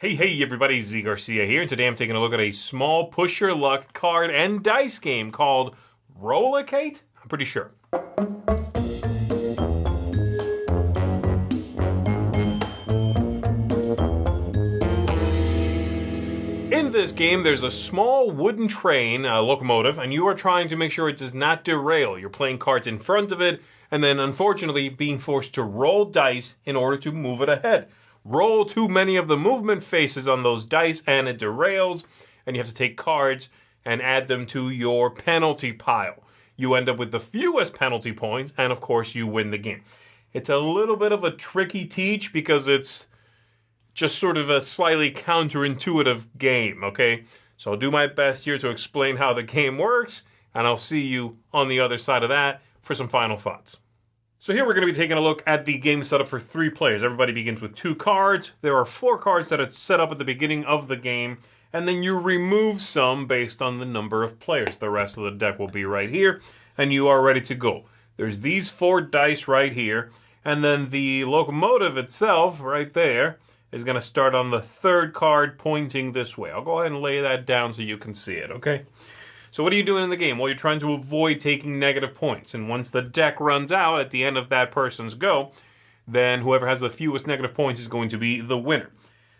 Hey everybody, Zee Garcia here, and today I'm taking a look at a small push your luck card and dice game called Rollecate? I'm pretty sure. In this game, there's a small wooden train, a locomotive, and you are trying to make sure it does not derail. You're playing cards in front of it, and then unfortunately being forced to roll dice in order to move it ahead. Roll too many of the movement faces on those dice and it derails, and you have to take cards and add them to your penalty pile. You end up with the fewest penalty points, and of course you win the game. It's a little bit of a tricky teach because it's just sort of a slightly counterintuitive game, okay? So I'll do my best here to explain how the game works, and I'll see you on the other side of that for some final thoughts. So here we're going to be taking a look at the game setup for 3 players. Everybody begins with 2 cards. There are 4 cards that are set up at the beginning of the game, and then you remove some based on the number of players. The rest of the deck will be right here, and you are ready to go. There's these 4 dice right here, and then the locomotive itself right there is going to start on the 3rd card pointing this way. I'll go ahead and lay that down so you can see it, okay? So what are you doing in the game? Well, you're trying to avoid taking negative points. And once the deck runs out at the end of that person's go, then whoever has the fewest negative points is going to be the winner.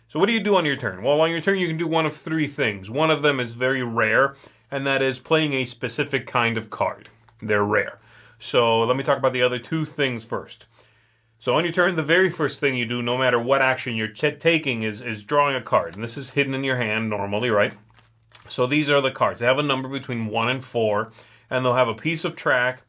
So what do you do on your turn? Well, on your turn, you can do one of 3 things. One of them is very rare, and that is playing a specific kind of card. They're rare. So let me talk about the other 2 things first. So on your turn, the very first thing you do, no matter what action you're taking, is drawing a card. And this is hidden in your hand normally, right? So these are the cards. They have a number between 1 and 4, and they'll have a piece of track,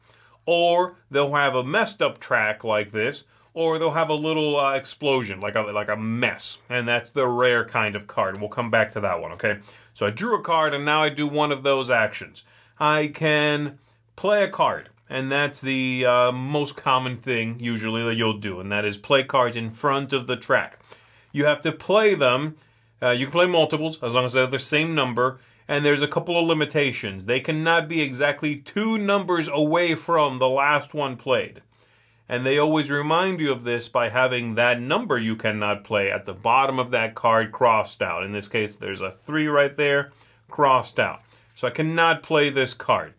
or they'll have a messed up track like this, or they'll have a little explosion, like a mess. And that's the rare kind of card. We'll come back to that one, okay? So I drew a card, and now I do one of those actions. I can play a card, and that's the most common thing usually that you'll do, and that is play cards in front of the track. You have to play them. You can play multiples as long as they're the same number. And there's a couple of limitations. They cannot be exactly 2 numbers away from the last one played. And they always remind you of this by having that number you cannot play at the bottom of that card crossed out. In this case, there's a 3 right there crossed out. So I cannot play this card.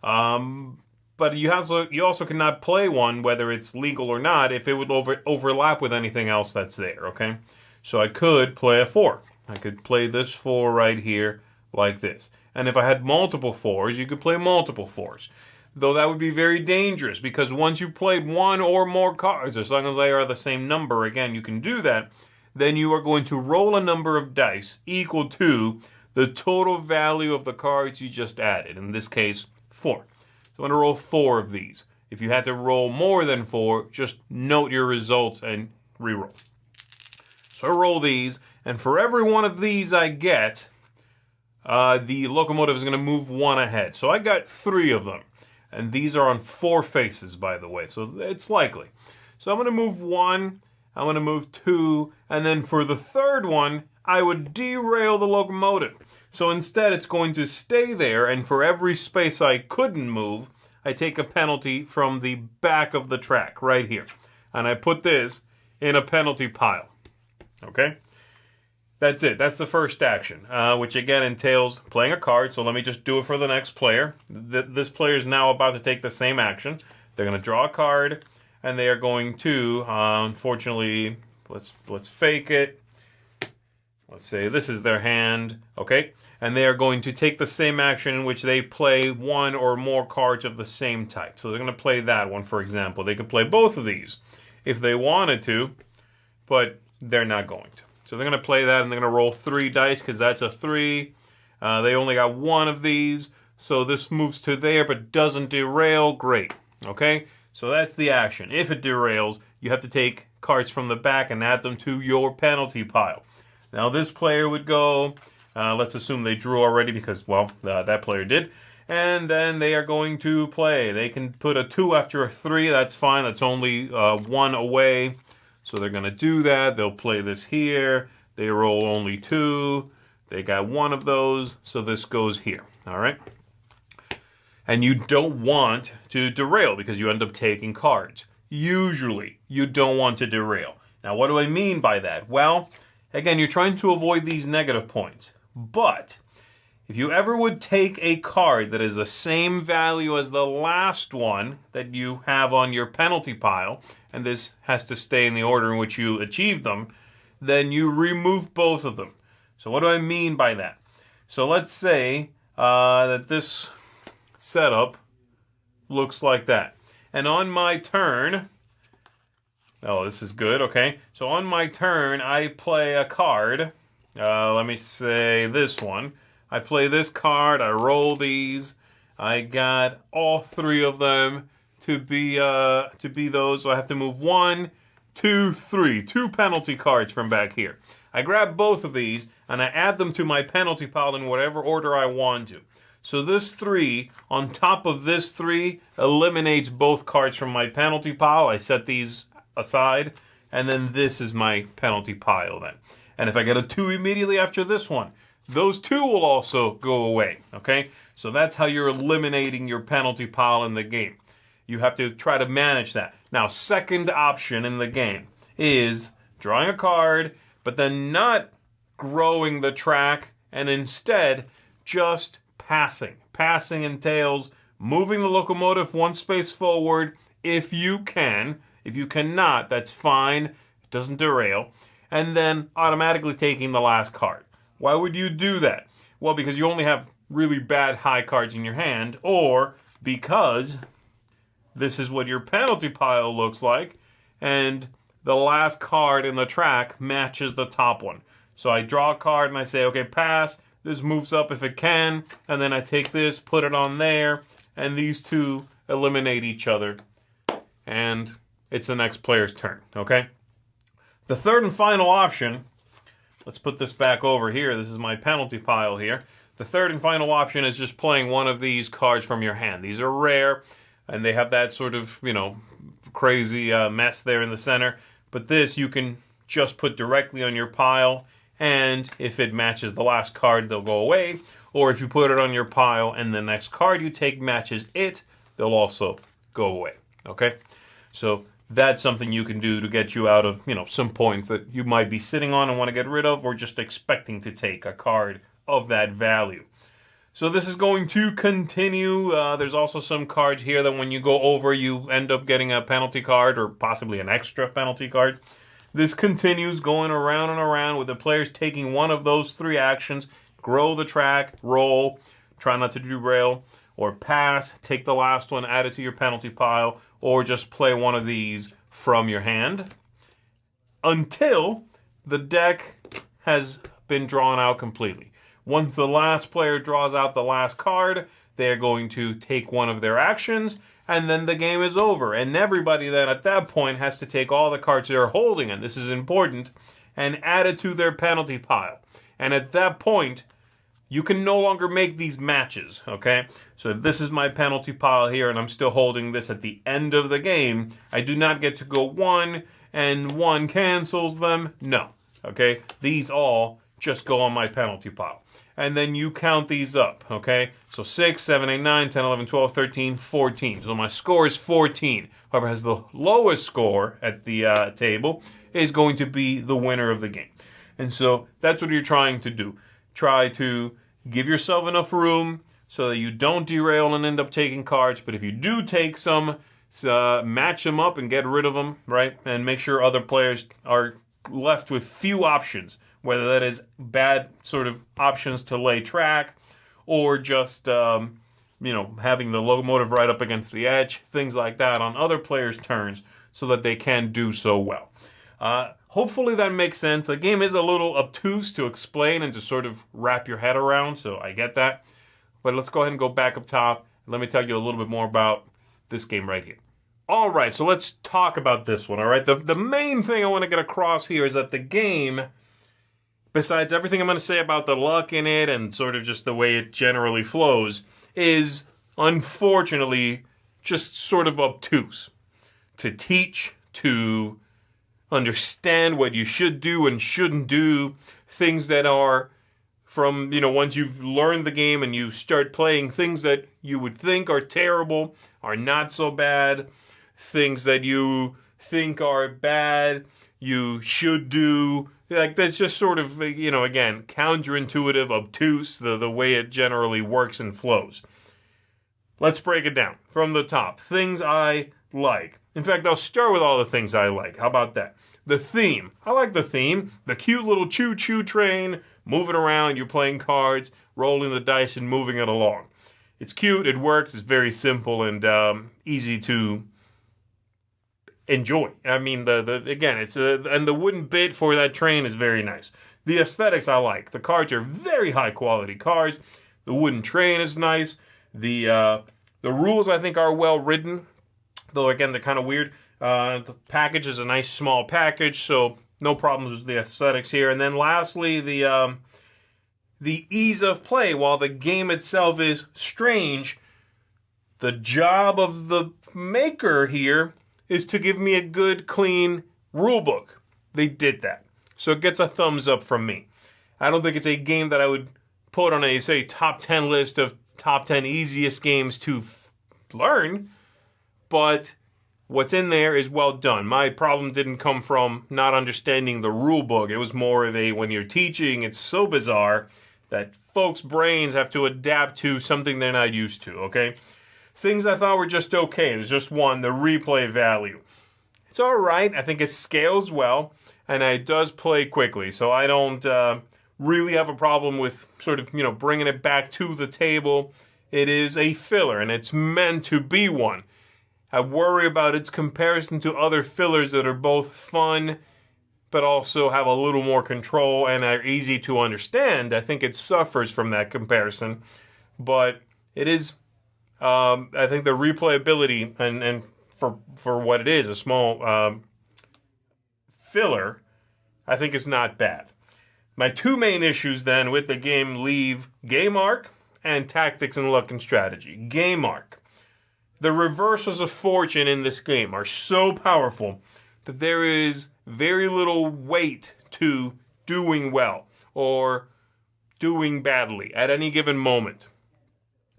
But you also cannot play one, whether it's legal or not, if it would overlap with anything else that's there, okay? So I could play a 4. I could play this 4 right here, like this. And if I had multiple 4s, you could play multiple 4s. Though that would be very dangerous, because once you've played 1 or more cards, as long as they are the same number, again, you can do that, then you are going to roll a number of dice equal to the total value of the cards you just added. In this case, 4. So I'm going to roll 4 of these. If you had to roll more than 4, just note your results and re-roll. So I roll these, and for every one of these I get, the locomotive is going to move 1 ahead. So I got 3 of them. And these are on 4 faces, by the way. So it's likely. So I'm going to move 1. I'm going to move 2. And then for the 3rd one, I would derail the locomotive. So instead, it's going to stay there. And for every space I couldn't move, I take a penalty from the back of the track right here. And I put this in a penalty pile. Okay? That's it. That's the first action, which again entails playing a card. So let me just do it for the next player. This player is now about to take the same action. They're going to draw a card, and they are going to, unfortunately, let's fake it. Let's say this is their hand, okay? And they are going to take the same action in which they play 1 or more cards of the same type. So they're going to play that one, for example. They could play both of these if they wanted to, but they're not going to. So they're going to play that, and they're going to roll 3 dice because that's a 3. They only got 1 of these, so this moves to there but doesn't derail. Great. Okay? So that's the action. If it derails, you have to take cards from the back and add them to your penalty pile. Now this player would go, let's assume they drew already because, well, that player did. And then they are going to play. They can put a 2 after a 3. That's fine. That's only 1 away. So they're going to do that. They'll play this here. They roll only 2. They got 1 of those. So this goes here. All right? And you don't want to derail because you end up taking cards. Usually, you don't want to derail. Now, what do I mean by that? Well, Again, you're trying to avoid these negative points. But if you ever would take a card that is the same value as the last one that you have on your penalty pile, and this has to stay in the order in which you achieved them, then you remove both of them. So what do I mean by that? So let's say that this setup looks like that. And on my turn, oh, this is good, okay. So on my turn, I play a card. Let me say this one. I play this card, I roll these. I got all three of them to be those, so I have to move 1, 2, 3. 2 penalty cards from back here. I grab both of these, and I add them to my penalty pile in whatever order I want to. So this 3, on top of this 3, eliminates both cards from my penalty pile. I set these aside, and then this is my penalty pile then. And if I get a 2 immediately after this one, those 2 will also go away, okay? So that's how you're eliminating your penalty pile in the game. You have to try to manage that. Now, second option in the game is drawing a card, but then not growing the track, and instead just passing. Passing entails moving the locomotive 1 space forward if you can. If you cannot, that's fine. It doesn't derail. And then automatically taking the last card. Why would you do that? Well, because you only have really bad high cards in your hand, or because this is what your penalty pile looks like, and the last card in the track matches the top one. So I draw a card and I say, okay, pass. This moves up if it can, and then I take this, put it on there, and these 2 eliminate each other. And it's the next player's turn, okay? The third and final option, let's put this back over here. This is my penalty pile here. The third and final option is just playing one of these cards from your hand. These are rare, and they have that sort of, crazy mess there in the center. But this you can just put directly on your pile, and if it matches the last card, they'll go away. Or if you put it on your pile and the next card you take matches it, they'll also go away, okay? So that's something you can do to get you out of, some points that you might be sitting on and want to get rid of, or just expecting to take a card of that value. So this is going to continue. There's also some cards here that when you go over, you end up getting a penalty card or possibly an extra penalty card. This continues going around and around with the players taking one of those 3 actions: grow the track, roll, try not to derail, or pass, take the last one, add it to your penalty pile, or just play one of these from your hand until the deck has been drawn out completely. Once the last player draws out the last card, they're going to take one of their actions, and then the game is over. And everybody then at that point has to take all the cards they're holding, and this is important, and add it to their penalty pile. And at that point, you can no longer make these matches, okay? So if this is my penalty pile here and I'm still holding this at the end of the game, I do not get to go 1 and 1 cancels them. No, okay? These all just go on my penalty pile. And then you count these up, okay? So 6, 7, 8, 9, 10, 11, 12, 13, 14. So my score is 14. Whoever has the lowest score at the table is going to be the winner of the game. And so that's what you're trying to do. Try to give yourself enough room so that you don't derail and end up taking cards. But if you do take some, match them up and get rid of them, right? And make sure other players are left with few options, whether that is bad sort of options to lay track or just, having the locomotive right up against the edge, things like that on other players' turns so that they can do so well. Hopefully that makes sense. The game is a little obtuse to explain and to sort of wrap your head around, so I get that. But let's go ahead and go back up top. Let me tell you a little bit more about this game right here. All right, so let's talk about this one, all right? The main thing I want to get across here is that the game, besides everything I'm going to say about the luck in it and sort of just the way it generally flows, is unfortunately just sort of obtuse. To teach, to understand what you should do and shouldn't do, things that are from, once you've learned the game and you start playing, things that you would think are terrible are not so bad. Things that you think are bad, you should do, Like, that's just sort of, again, counterintuitive, obtuse, the way it generally works and flows. Let's break it down from the top. Things I like. In fact, I'll start with all the things I like. How about that? The theme. I like the theme. The cute little choo-choo train, moving around, you're playing cards, rolling the dice and moving it along. It's cute, it works, it's very simple and easy to enjoy. I mean, again, and the wooden bit for that train is very nice. The aesthetics I like. The cards are very high quality cards. The wooden train is nice. The rules I think are well written, though again they're kind of weird. The package is a nice small package, so no problems with the aesthetics here. And then lastly, the ease of play. While the game itself is strange, the job of the maker here is to give me a good, clean rule book. They did that. So it gets a thumbs up from me. I don't think it's a game that I would put on a, say, top 10 list of top 10 easiest games to learn, but what's in there is well done. My problem didn't come from not understanding the rule book. It was more of a, when you're teaching, it's so bizarre that folks' brains have to adapt to something they're not used to, okay? Things I thought were just okay. There's just one, the replay value. It's all right. I think it scales well, and it does play quickly, so I don't really have a problem with sort of, bringing it back to the table. It is a filler, and it's meant to be one. I worry about its comparison to other fillers that are both fun, but also have a little more control and are easy to understand. I think it suffers from that comparison, but it is, I think the replayability, and for what it is, a small filler, I think is not bad. My two main issues then with the game leave game arc and tactics and luck and strategy. Game arc. The reversals of fortune in this game are so powerful that there is very little weight to doing well or doing badly at any given moment.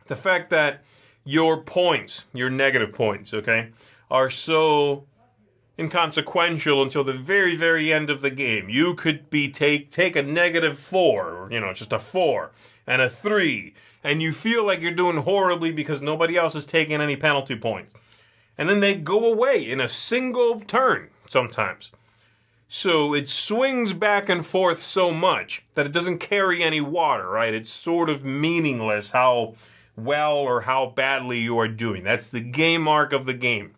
The fact that your points, your negative points, okay, are so inconsequential until the very, very end of the game. You could be take a -4, or, just a 4, and a 3, and you feel like you're doing horribly because nobody else is taking any penalty points. And then they go away in a single turn sometimes. So it swings back and forth so much that it doesn't carry any water, right? It's sort of meaningless how well or how badly you are doing. That's the game arc of the game.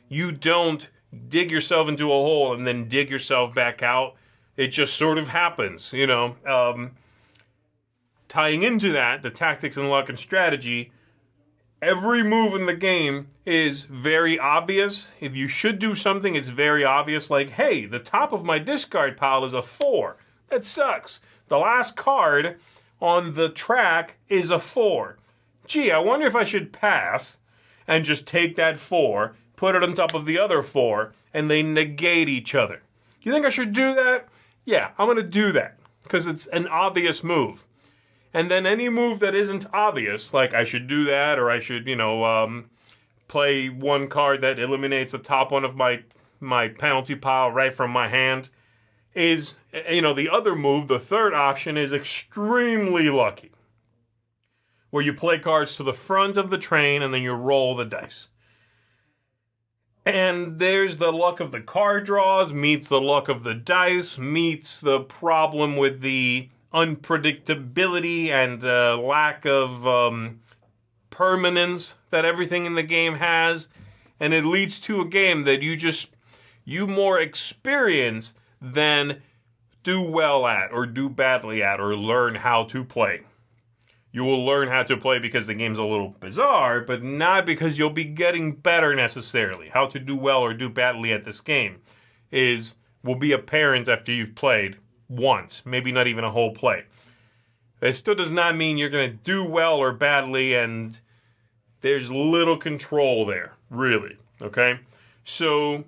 You don't dig yourself into a hole and then dig yourself back out. It just sort of happens, Tying into that, the tactics and luck and strategy, every move in the game is very obvious. If you should do something, it's very obvious. Like, hey, the top of my discard pile is a 4. That sucks. The last card on the track is a 4. Gee, I wonder if I should pass and just take that 4, put it on top of the other 4, and they negate each other. You think I should do that? Yeah, I'm going to do that because it's an obvious move. And then any move that isn't obvious, like I should do that, or I should, play one card that eliminates the top one of my penalty pile right from my hand, is, the other move, the third option, is extremely lucky. Where you play cards to the front of the train and then you roll the dice. And there's the luck of the card draws, meets the luck of the dice, meets the problem with the unpredictability and lack of permanence that everything in the game has. And it leads to a game that you more experience than do well at or do badly at or learn how to play. You will learn how to play because the game's a little bizarre, but not because you'll be getting better necessarily. How to do well or do badly at this game will be apparent after you've played once, maybe not even a whole play. It still does not mean you're going to do well or badly, and there's little control there, really, okay? So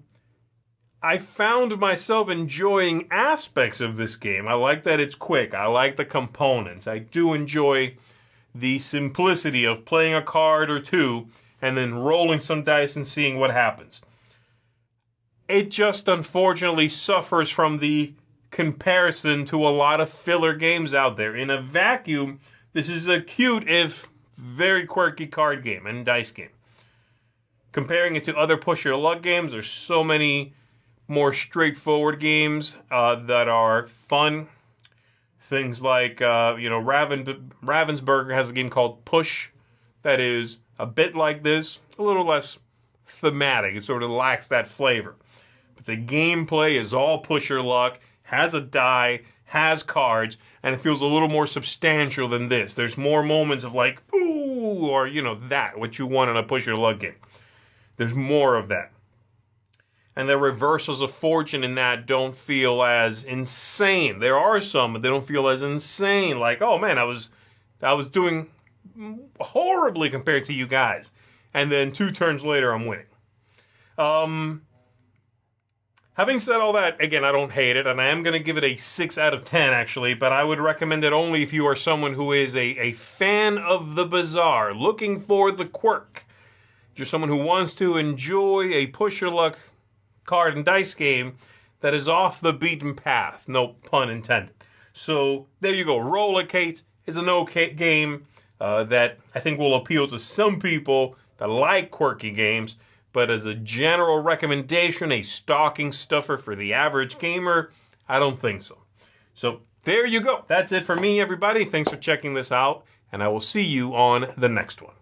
I found myself enjoying aspects of this game. I like that it's quick. I like the components. I do enjoy the simplicity of playing a card or two and then rolling some dice and seeing what happens. It just unfortunately suffers from the comparison to a lot of filler games out there. In a vacuum, this is a cute, if very quirky card game and dice game. Comparing it to other push your luck games, there's so many more straightforward games that are fun. Things like, Ravensburger has a game called Push that is a bit like this, a little less thematic. It sort of lacks that flavor. But the gameplay is all push your luck, has a die, has cards, and it feels a little more substantial than this. There's more moments of like, ooh, or, that, what you want in a push your luck game. There's more of that. And the reversals of fortune in that don't feel as insane. There are some, but they don't feel as insane. Like, oh man, I was doing horribly compared to you guys. And then 2 turns later, I'm winning. Having said all that, again, I don't hate it, and I am going to give it a 6 out of 10, actually, but I would recommend it only if you are someone who is a fan of the bizarre, looking for the quirk. If you're someone who wants to enjoy a push-your-luck card and dice game that is off the beaten path, no pun intended. So, there you go. Rollecate is an okay game that I think will appeal to some people that like quirky games, but as a general recommendation, a stocking stuffer for the average gamer, I don't think so. So there you go. That's it for me, everybody. Thanks for checking this out, and I will see you on the next one.